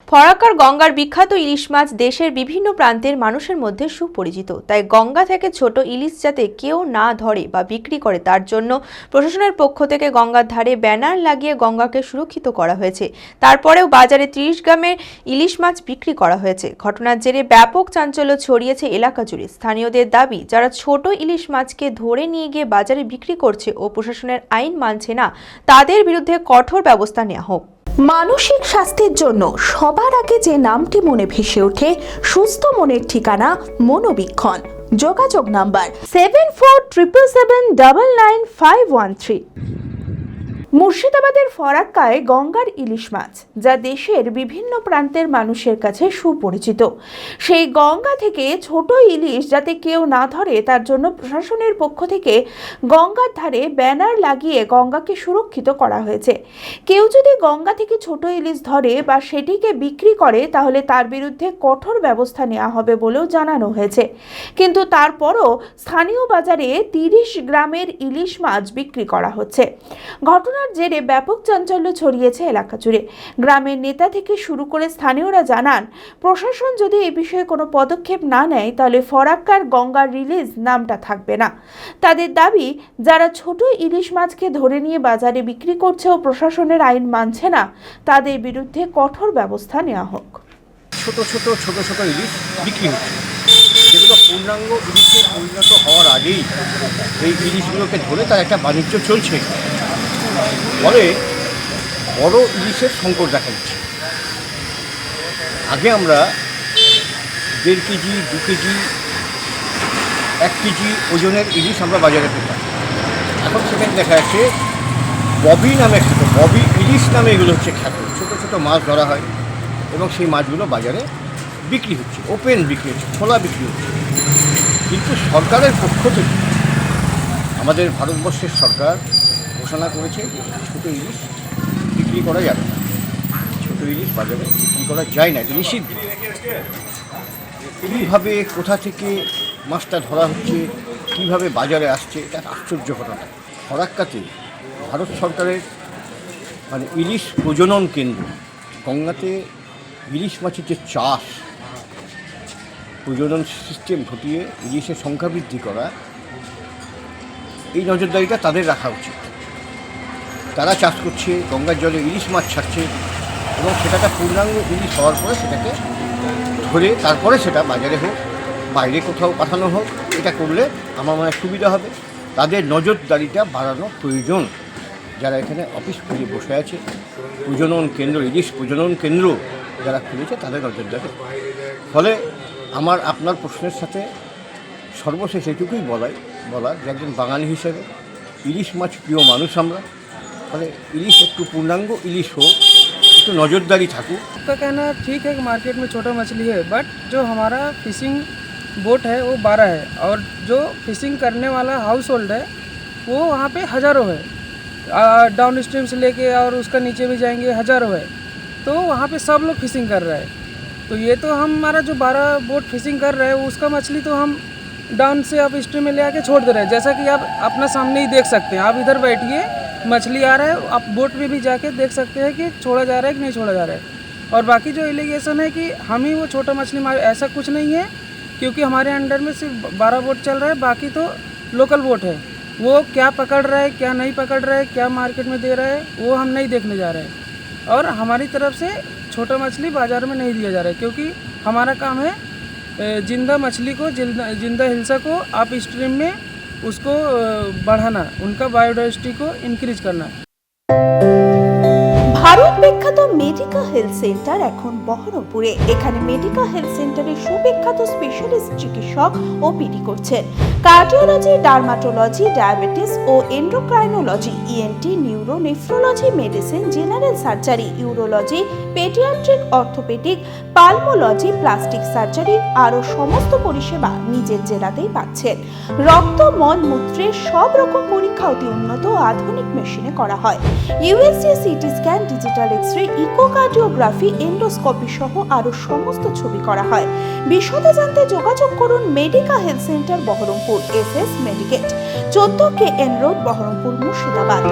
ফরাক্কার গঙ্গার বিখ্যাত ইলিশ মাছ দেশের বিভিন্ন প্রান্তের মানুষের মধ্যে সুপরিচিত। তাই গঙ্গা থেকে ছোট ইলিশ যাতে কেউ না ধরে বা বিক্রি করে তার জন্য প্রশাসনের পক্ষ থেকে গঙ্গার ধারে ব্যানার লাগিয়ে গঙ্গাকে সুরক্ষিত করা হয়েছে। তারপরেও বাজারে 30 গ্রামের ইলিশ মাছ বিক্রি করা হয়েছে। ঘটনার জেরে ব্যাপক চাঞ্চল্য ছড়িয়েছে এলাকা জুড়ে। স্থানীয়দের দাবি, যারা ছোট ইলিশ মাছকে ধরে নিয়ে গিয়ে বাজারে বিক্রি করছে ও প্রশাসনের আইন মানছে না, তাদের বিরুদ্ধে কঠোর ব্যবস্থা নেওয়া হোক। মানসিক স্বাস্থ্যের জন্য সবার আগে যে নামটি মনে ভেসে ওঠে, সুস্থ মনের ঠিকানা মনোবীক্ষণ। যোগাযোগ নাম্বার 7477799513। মুর্শিদাবাদের ফরাক্কায় গঙ্গার ইলিশ মাছ, যা দেশের বিভিন্ন প্রান্তের মানুষের কাছে সুপরিচিত। সেই গঙ্গা থেকে ছোট ইলিশ যাতে কেউ না ধরে তার জন্য প্রশাসনের পক্ষ থেকে গঙ্গার ধারে ব্যানার লাগিয়ে গঙ্গাকে সুরক্ষিত করা হয়েছে। কেউ যদি গঙ্গা থেকে ছোট ইলিশ ধরে বা সেটিকে বিক্রি করে তাহলে তার বিরুদ্ধে কঠোর ব্যবস্থা নেওয়া হবে বলেও জানানো হয়েছে। কিন্তু তারপরও স্থানীয় বাজারে 30 গ্রামের ইলিশ মাছ বিক্রি করা হচ্ছে। ঘটনার জেরে ব্যাপক চাঞ্চল্য ছড়িয়েছে এলাকা জুড়ে। গ্রামের নেতা থেকে শুরু করে স্থানীয়রা জানান, প্রশাসন যদি এই বিষয়ে কোনো পদক্ষেপ না নেয় তাহলে ফরাক্কার গঙ্গার রিলিজ নামটা থাকবে না। তাদের দাবি, যারা ছোট ইলিশ মাছকে ধরে নিয়ে বাজারে বিক্রি করছে ও প্রশাসনের আইন মানছে না, তাদের বিরুদ্ধে কঠোর ব্যবস্থা নেওয়া হোক। ছোট ইলিশ বিক্রি হচ্ছে, যেগুলো পূর্ণাঙ্গ ইলিশে পরিণত হওয়ার আগেই এই ইলিশগুলোকে ধরে তার একটা বাণিজ্য চলছে। ফলে বড় ইলিশের সংকট দেখা দিচ্ছে। আগে আমরা 1.5 কেজি, 2 কেজি, 1 কেজি ওজনের ইলিশ আমরা বাজারে পেতাম। এখন সেখানে দেখা যাচ্ছে ববি নামে খ্যাত, ববি ইলিশ নামে এগুলো হচ্ছে খ্যাত। ছোট মাছ ধরা হয় এবং সেই মাছগুলো বাজারে বিক্রি হচ্ছে, ওপেন বিক্রি হচ্ছে, খোলা বিক্রি হচ্ছে। কিন্তু সরকারের পক্ষ থেকে, আমাদের ভারতবর্ষের সরকার ঘোষণা করেছে যে ছোট ইলিশ বিক্রি করা যাবে না, ছোট ইলিশ বাজারে বিক্রি করা যায় না, এটা নিষিদ্ধ। কীভাবে কোথা থেকে মাছটা ধরা হচ্ছে, কীভাবে বাজারে আসছে, এটা আশ্চর্য ঘটনা। ফরাক্কাতে ভারত সরকারের ইলিশ প্রজনন কেন্দ্র, গঙ্গাতে ইলিশ মাছের যে চাষ, প্রজনন সিস্টেম ঘটিয়ে ইলিশের সংখ্যা বৃদ্ধি করা, এই নজরদারিটা তাদের রাখা উচিত। তারা চাষ করছে, গঙ্গার জলে ইলিশ মাছ ছাড়ছে এবং সেটাটা পূর্ণাঙ্গ ইলিশ হওয়ার পরে সেটাকে ধরে তারপরে সেটা বাজারে হোক, বাইরে কোথাও পাঠানো হোক, এটা করলে আমার মনে হয় সুবিধা হবে। তাদের নজরদারিটা বাড়ানো প্রয়োজন। যারা এখানে অফিস খুলে বসে আছে, প্রজনন কেন্দ্র, ইলিশ প্রজনন কেন্দ্র যারা খুলেছে, তাদের নজরদারি। ফলে আমার আপনার প্রশ্নের সাথে সর্বশেষ এটুকুই বলার যে একজন বাঙালি হিসেবে ইলিশ মাছ প্রিয় মানুষ আমরা। ফলে ইলিশ একটু পূর্ণাঙ্গ ইলিশ হোক, একটু नजरदारी থাকুক। उसका कहना ठीक है कि मार्केट में छोटा मछली है, बट जो हमारा फिशिंग बोट है वो 12 है और जो फिशिंग करने वाला हाउस होल्ड है वो वहाँ पे हज़ारों है। डाउन स्ट्रीम से लेके और उसका नीचे भी जाएंगे हज़ारों है, तो वहाँ पे सब लोग फिशिंग कर रहे हैं। तो ये तो हमारा जो 12 बोट फिशिंग कर रहे हैं उसका मछली तो हम डाउन से आप स्ट्रीम में ले आके छोड़ दे रहे हैं। जैसा कि आप अपना सामने ही देख सकते हैं, आप इधर बैठिए, मछली आ रहा है, आप बोट में भी जाके देख सकते हैं कि छोड़ा जा रहा है कि नहीं छोड़ा जा रहा है। और बाकी जो एलिगेशन है कि हम ही वो छोटा मछली मार, ऐसा कुछ नहीं है, क्योंकि हमारे अंडर में सिर्फ 12 बोट चल रहा है, बाकी तो लोकल बोट है। वो क्या पकड़ रहा है, क्या नहीं पकड़ रहा है, क्या मार्केट में दे रहा है, वो हम नहीं देखने जा रहे हैं। और हमारी तरफ से छोटा मछली बाज़ार में नहीं दिया जा रहा है, क्योंकि हमारा काम है जिंदा मछली को, जिंदा हिल्सा को आप स्ट्रीम में उसको बढ़ाना, उनका बायोडाइवर्सिटी को इंक्रीज करना। ভারত বিখ্যাত মেডিকা হেলথ সেন্টার এখন বহরমপুরে। এখানে মেডিকা হেলথ সেন্টারে সুবিখ্যাত স্পেশালিস্ট চিকিৎসক ওপিডি করছেন। কার্ডিওলজি, ডার্মাটোলজি, ডায়াবেটিস ও endocrinology, ENT, neuro, nephrology, medicine, general surgery, urology, paediatric, orthopaedic, pulmonology, plastic surgery আরও সমস্ত পরিষেবা নিজের জেলাতেই পাচ্ছেন। রক্ত, মল, মূত্রের সব রকম পরীক্ষা অতি উন্নত আধুনিক মেশিনে করা হয়। USG, CT scan, digital X-ray, echocardiography, endoscopy সহ আরও সমস্ত ছবি করা হয়। বিশদে জানতে যোগাযোগ করুন Medica health centre Baharampur, SS Medicate, 14 KN road, Baharampur, Murshidabad.